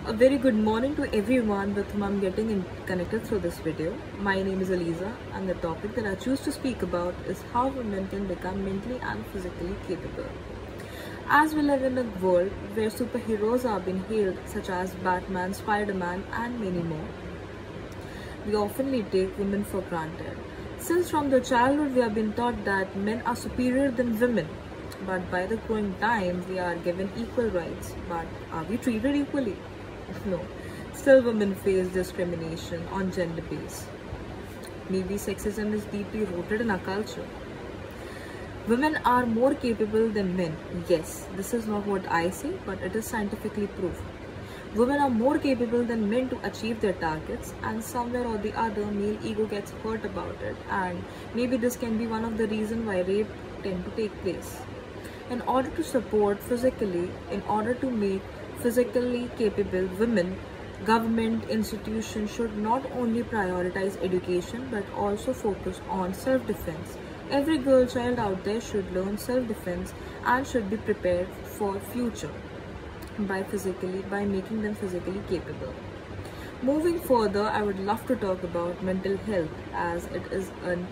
A very good morning to everyone with whom I'm getting connected through this video. My name is Aliza, and the topic that I choose to speak about is how women can become mentally and physically capable. As we live in a world where superheroes are being hailed, such as Batman, Spider-Man, and many more, we often take women for granted. Since from the childhood we have been taught that men are superior than women, but by the growing time we are given equal rights. But are we treated equally? No. Still women face discrimination on gender base. Maybe sexism is deeply rooted in our culture. Women are more capable than men. Yes, this is not what I say, but it is scientifically proven. Women are more capable than men to achieve their targets, and somewhere or the other male ego gets hurt about it, and maybe this can be one of the reasons why rape tend to take place. In order to support physically, in order to make physically capable women, government institutions should not only prioritize education but also focus on self-defense. Every girl child out there should learn self-defense and should be prepared for future by making them physically capable. Moving further, I would love to talk about mental health, as it is an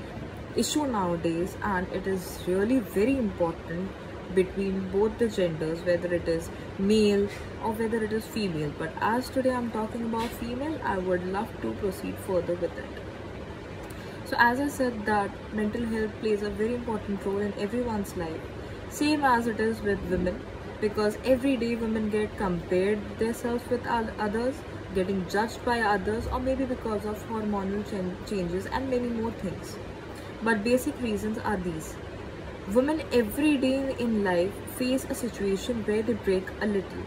issue nowadays and it is really very important between both the genders, whether it is male or whether it is female. But as today I'm talking about female, I would love to proceed further with it. So as I said, that mental health plays a very important role in everyone's life, same as it is with women, because every day women get compared themselves with others, getting judged by others, or maybe because of hormonal changes and many more things. But basic reasons are these. Women every day in life face a situation where they break a little,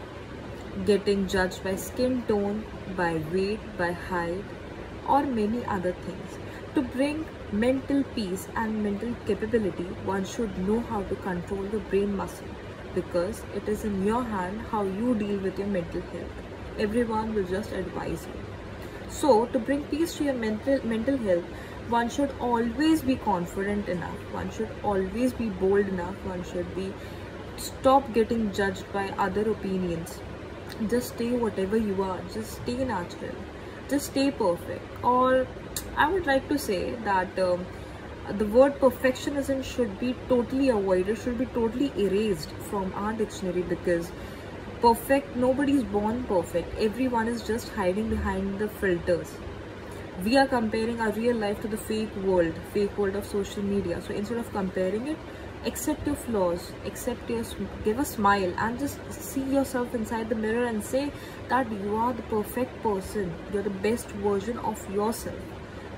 getting judged by skin tone, by weight, by height, or many other things. To bring mental peace and mental capability, one should know how to control the brain muscle, because it is in your hand how you deal with your mental health. Everyone will just advise you. So to bring peace to your mental health, one should always be confident enough, one should always be bold enough, one should stop getting judged by other opinions. Just stay whatever you are, just stay natural, just stay perfect. Or I would like to say that the word perfectionism should be totally avoided, should be totally erased from our dictionary, because nobody's born perfect. Everyone is just hiding behind the filters. We are comparing our real life to the fake world of social media. So instead of comparing it, accept your flaws, give a smile, and just see yourself inside the mirror and say that you are the perfect person, you're the best version of yourself.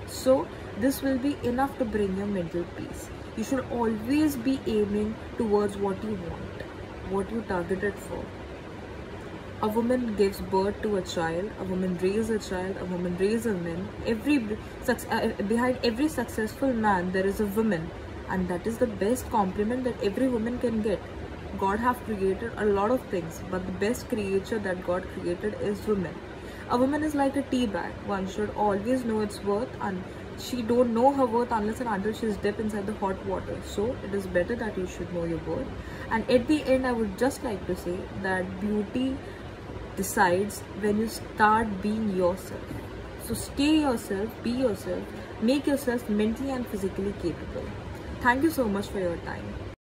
So this will be enough to bring your mental peace. You should always be aiming towards what you want, what you targeted for. A woman gives birth to a child, a woman raises a child, a woman raises a man. Behind every successful man there is a woman, and that is the best compliment that every woman can get. God have created a lot of things, but the best creature that God created is women. A woman is like a tea bag. One should always know its worth, and she don't know her worth unless and until she is dipped inside the hot water. So it is better that you should know your worth. And at the end, I would just like to say that beauty decides when you start being yourself. So stay yourself, be yourself, make yourself mentally and physically capable. Thank you so much for your time.